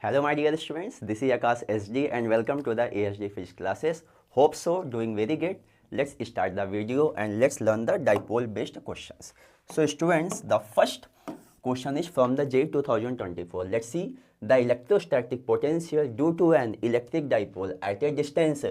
Hello my dear students, this is Akash SD and welcome to the ASD physics classes. Hope so, doing very good. Let's start the video and let's learn the dipole based questions. So students, the first question is from the JEE 2024. Let's see the electrostatic potential due to an electric dipole at a distance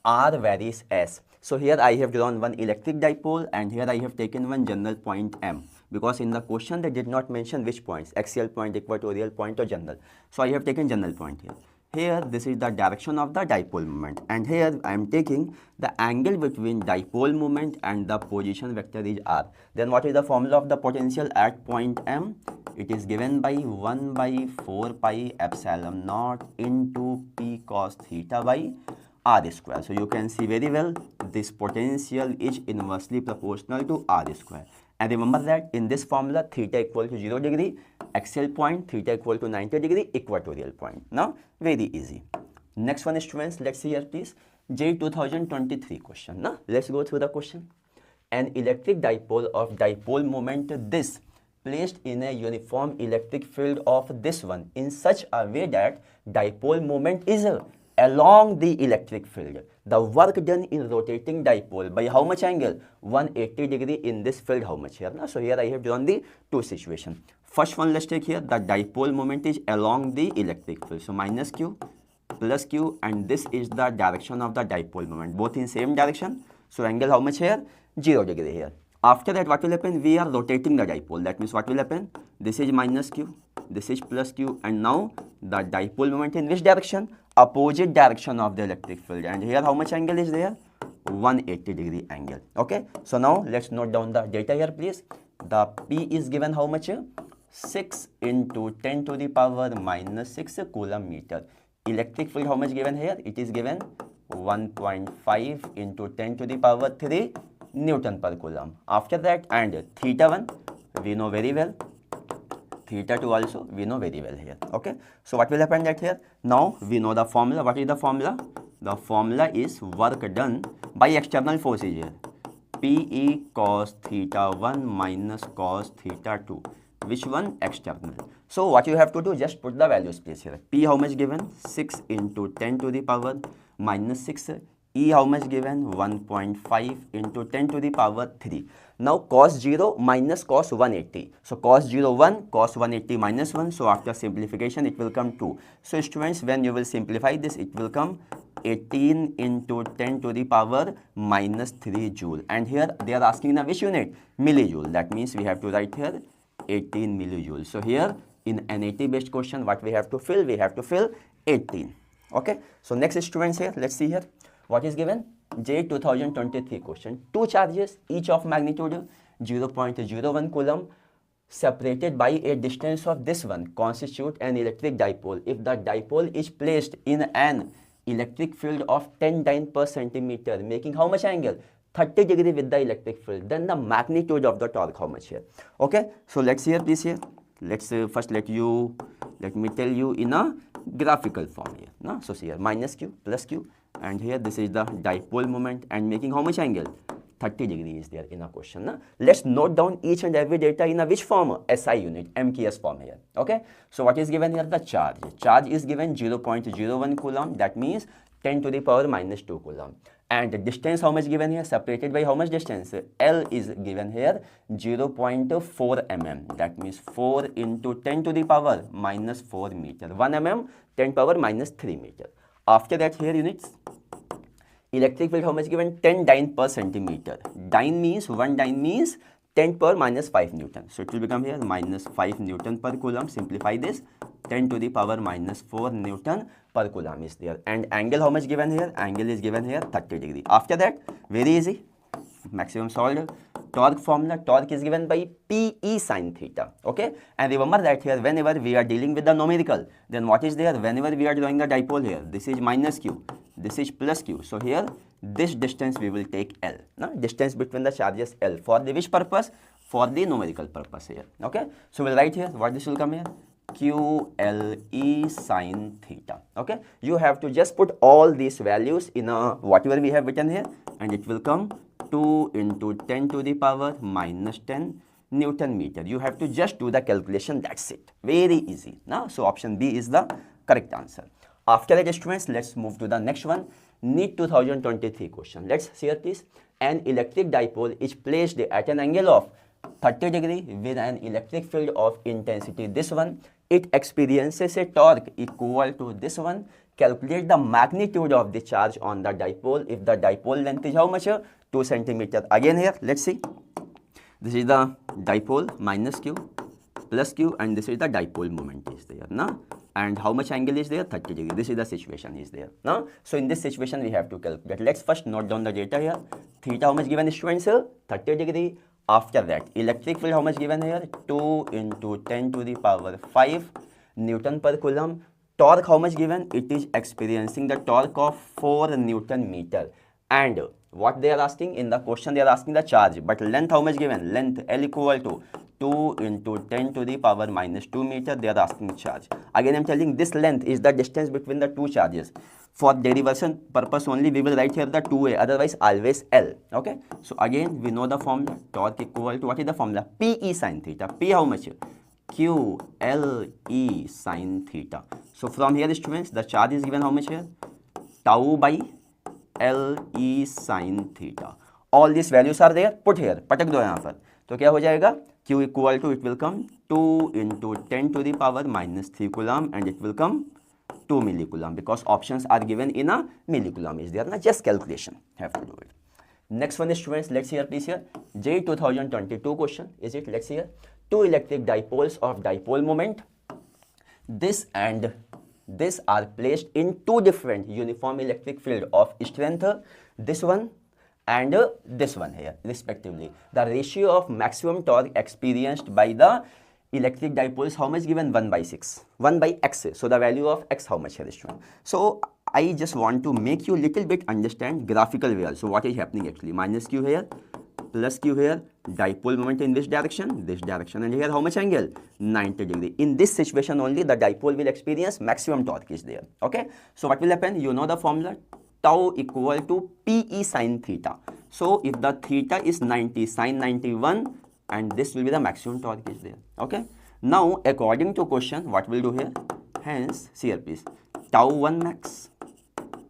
r varies s. So here I have drawn one electric dipole and here I have taken one general point M. Because in the question they did not mention which points, axial point, equatorial point or general. So I have taken general point here. Here this is the direction of the dipole moment and here I am taking the angle between dipole moment and the position vector is r. Then what is the formula of the potential at point M? It is given by 1 by 4 pi epsilon naught into p cos theta by r square. So you can see very well this potential is inversely proportional to r square. And remember that in this formula theta equal to 0 degree, axial point, theta equal to 90 degree, equatorial point. Now very easy. Next one students, let's see here please. JEE 2023 question. Now let's go through the question. An electric dipole of dipole moment this placed in a uniform electric field of this one in such a way that dipole moment is along the electric field. The work done in rotating dipole by how much angle? 180 degree in this field, how much here? So here I have drawn the two situations. First one, let's take here the dipole moment is along the electric field. So minus q plus q and this is the direction of the dipole moment, both in same direction. So angle how much here? 0 degree here. After that what will happen? We are rotating the dipole. That means what will happen? This is minus q, this is plus q and now the dipole moment in which direction? Opposite direction of the electric field and here how much angle is there? 180 degree angle. Okay, so now let's note down the data here please. The P is given how much? 6 into 10 to the power minus 6 coulomb meter. Electric field how much given here? It is given 1.5 into 10 to the power 3 Newton per coulomb. After that and theta 1 we know very well, theta 2 also we know very well here. Okay, so what will happen that here? Now we know the formula. What is the formula? The formula is work done by external forces here. PE cos theta 1 minus cos theta 2. Which one? External. So what you have to do, just put the values please here. P how much given? 6 into 10 to the power minus 6. E how much given? 1.5 into 10 to the power 3. Now cos 0 minus cos 180. So cos 0 1, cos 180 minus 1. So after simplification it will come 2. So students, when you will simplify this it will come 18 into 10 to the power minus 3 joule. And here they are asking the which unit? Millijoule. That means we have to write here 18 millijoule. So here in NET based question what we have to fill? We have to fill 18. Okay. So next students here, let's see here. What is given? JEE 2023 question. Two charges, each of magnitude 0.01 coulomb, separated by a distance of this one, constitute an electric dipole. If the dipole is placed in an electric field of 10 dyne per centimeter, making how much angle? 30 degree with the electric field, then the magnitude of the torque how much here? Okay, so let's see here please here. Let's first let me tell you in a graphical form here. No? So see here minus q plus q and here this is the dipole moment and making how much angle? 30 degree is there in a question. No? Let's note down each and every data in a which form? SI unit, MKS form here. Okay, so what is given here? The charge. Charge is given 0.01 coulomb, that means 10 to the power minus 2 coulomb. And the distance how much given here? Separated by how much distance? L is given here 0.4 mm. That means 4 into 10 to the power minus 4 meter. 1 mm 10 power minus 3 meter. After that here units. Electric field how much given? 10 dyne per centimeter. Dyne means 1 dyne means 10 power minus 5 Newton. So it will become here minus 5 Newton per coulomb. Simplify this. 10 to the power minus 4 Newton per coulomb is there. And angle how much given here? Angle is given here 30 degree. After that, very easy. Maximum solved. Torque formula. Torque is given by PE sin theta. Okay. And remember that here whenever we are dealing with the numerical, then what is there? Whenever we are drawing the dipole here, this is minus q. This is plus q. So here this distance we will take L. No? Distance between the charges L. For the which purpose? For the numerical purpose here. Okay. So we'll write here what this will come here. QLE sin theta. Okay, you have to just put all these values in a whatever we have written here and it will come 2 into 10 to the power minus 10 Newton meter. You have to just do the calculation, that's it. Very easy. Now, so option B is the correct answer. After that, students, let's move to the next one. NEET 2023 question. Let's see here, please. An electric dipole is placed at an angle of 30 degree with an electric field of intensity this one. It experiences a torque equal to this one. Calculate the magnitude of the charge on the dipole if the dipole length is how much? 2 centimeter. Again here, let's see. This is the dipole minus q plus q, and this is the dipole moment is there. Now, and how much angle is there? 30 degree. This is the situation is there. Now, so in this situation we have to calculate. Let's first note down the data here. Theta how much given, students? 30 degree. After that, electric field how much given here? 2 into 10 to the power 5 Newton per coulomb. Torque how much given? It is experiencing the torque of 4 Newton meter. And what they are asking in the question, they are asking the charge. But length how much given? Length L equal to 2 into 10 to the power minus 2 meter. They are asking charge. Again, I am telling this length is the distance between the two charges. For derivation purpose only, we will write here the 2a, otherwise always L. Okay. So again, we know the formula. Torque equal to, what is the formula? Pe sin theta. P how much? Q L E sin theta. So from here, students, the charge is given how much here? Tau by L E sin theta. All these values are there. Put here. पटक दो यहाँ पर. तो क्या हो जाएगा? Q equal to, it will come 2 into 10 to the power minus 3 coulomb, and it will come 2 millicoulomb, because options are given in a millicoulomb is there. Now just calculation have to do it. Next one is, students, let's hear please here. JEE 2022 question is it? Let's hear. Two electric dipoles of dipole moment, this and this, are placed in two different uniform electric field of strength, this one and this one here respectively. The ratio of maximum torque experienced by the electric dipoles how much given? 1 by 6, 1 by x. So the value of x how much here is shown. So I just want to make you little bit understand graphical way also what is happening actually. Minus q here, plus q here, dipole moment in this direction, and here how much angle? 90 degree. In this situation only the dipole will experience maximum torque is there. Okay. So what will happen? You know the formula. Tau equal to Pe sin theta. So if the theta is 90, sin 91, and this will be the maximum torque is there. Okay. Now according to question, what we'll do here? Hence, see here please. Tau 1 max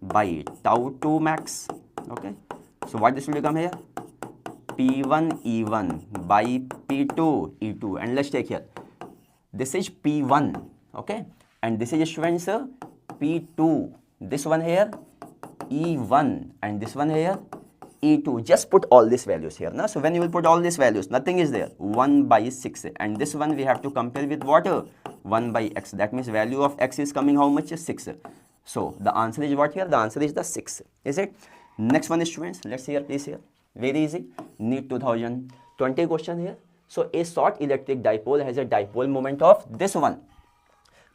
by tau 2 max. Okay. So what this will become here? P1 E1 by P2 E2. And let's take here. This is P1. Okay. And this is, students, P2. This one here E1, and this one here E2. Just put all these values here. Now, so when you will put all these values, nothing is there. 1 by 6. And this one we have to compare with what? 1 by x. That means value of x is coming how much? 6. So the answer is what here? The answer is the 6. Is it? Next one is, students. Let's see here, please here. Very easy. NEET 2020 question here. So a short electric dipole has a dipole moment of this one.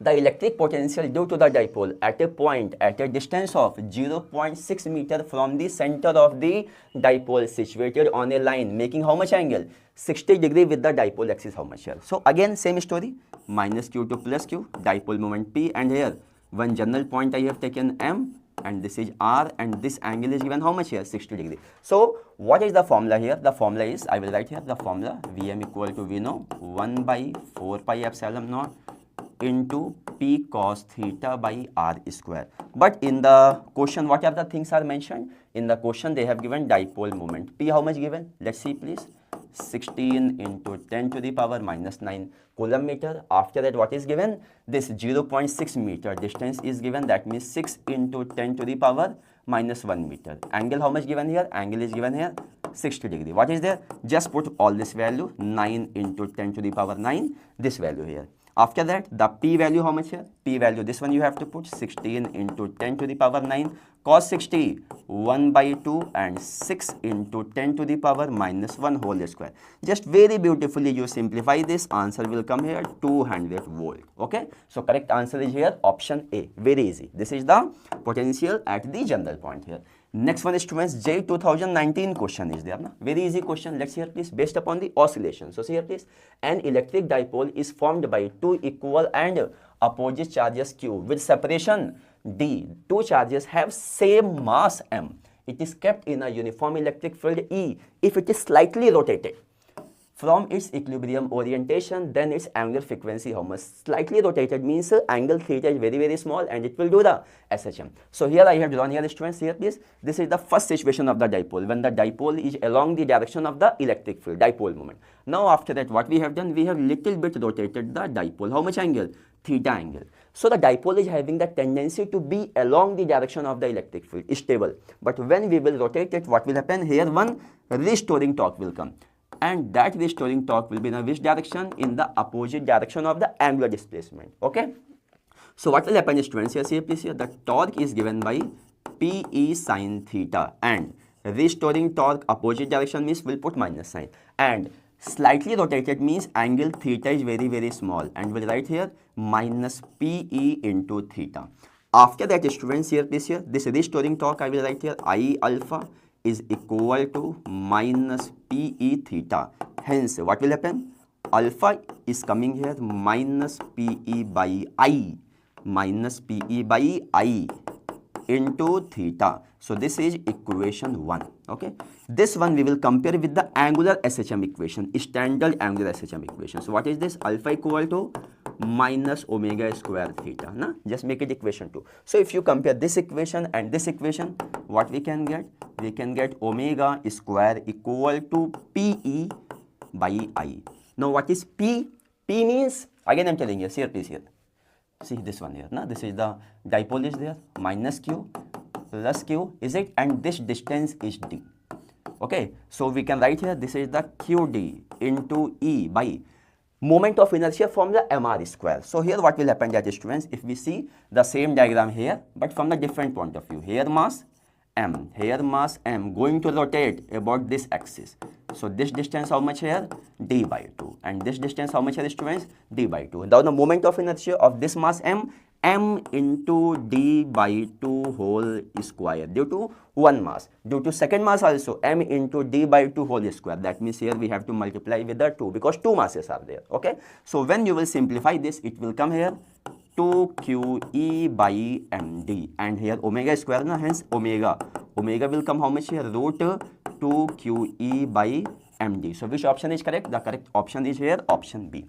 The electric potential due to the dipole at a point at a distance of 0.6 meter from the center of the dipole situated on a line making how much angle? 60 degree with the dipole axis how much here? So again same story, minus q to plus q, dipole moment P, and here one general point I have taken M, and this is R, and this angle is given how much here? 60 degree. So what is the formula here? The formula is, I will write here the formula, Vm equal to, we know, 1 by 4 pi epsilon naught into P cos theta by R square. But in the question, what are the things are mentioned? In the question, they have given dipole moment. P how much given? Let's see please. 16 into 10 to the power minus 9 coulomb meter. After that, what is given? This 0.6 meter distance is given. That means 6 into 10 to the power minus 1 meter. Angle how much given here? Angle is given here 60 degree. What is there? Just put all this value, 9 into 10 to the power 9, this value here. After that, the P value how much here? P value, this one you have to put 16 into 10 to the power 9, cos 60, 1 by 2, and 6 into 10 to the power minus 1 whole square. Just very beautifully you simplify this, answer will come here 200 volt. Okay. So correct answer is here option A. Very easy. This is the potential at the general point here. Next one is, students, JEE 2019 question is there. Na? Very easy question. Let's hear please. Based upon the oscillation. So see here please. An electric dipole is formed by two equal and opposite charges Q with separation D. Two charges have same mass M. It is kept in a uniform electric field E if it is slightly rotated. from its equilibrium orientation, then its angular frequency how much? Slightly rotated means angle theta is very, very small and it will do the SHM. So here I have drawn here, students, here please. This is the first situation of the dipole, when the dipole is along the direction of the electric field, dipole moment. Now after that, what we have done, we have little bit rotated the dipole. How much angle? Theta angle. So the dipole is having the tendency to be along the direction of the electric field, stable. But when we will rotate it, what will happen? Here one restoring torque will come. And that restoring torque will be in which direction? In the opposite direction of the angular displacement. Okay. So what will happen, students? Here, please, here the torque is given by Pe sin theta, and restoring torque opposite direction means we'll put minus sign, and slightly rotated means angle theta is very, very small, and we'll write here minus Pe into theta. After that, students, here please, here this restoring torque I will write here I alpha is equal to minus Pe theta. Hence, what will happen? Alpha is coming here minus Pe by I, minus Pe by I into theta. So this is equation 1. Okay. This one we will compare with the angular SHM equation, standard angular SHM equation. So what is this? Alpha equal to minus omega square theta. Na? Just make it equation 2. So if you compare this equation and this equation, what we can get? We can get omega square equal to Pe by I. Now what is P? P means, again I am telling you, here please, here. See this one here, na? This is the dipole is there, minus Q plus Q, is it? And this distance is D. Okay, so we can write here, this is the QD into E by moment of inertia from the mr square. So here what will happen, that students, if we see the same diagram here, but from the different point of view, here mass M, here mass M going to rotate about this axis. So this distance how much here? D by 2. And this distance how much here, students? D by 2. Now the moment of inertia of this mass M, M into D by 2 whole square, due to one mass. Due to second mass also, M into D by 2 whole square. That means here we have to multiply with the 2 because two masses are there. Okay. So when you will simplify this, it will come here 2QE by MD, and here omega square, na, hence omega will come how much here? Root 2QE by MD. So which option is correct? The correct option is here option B.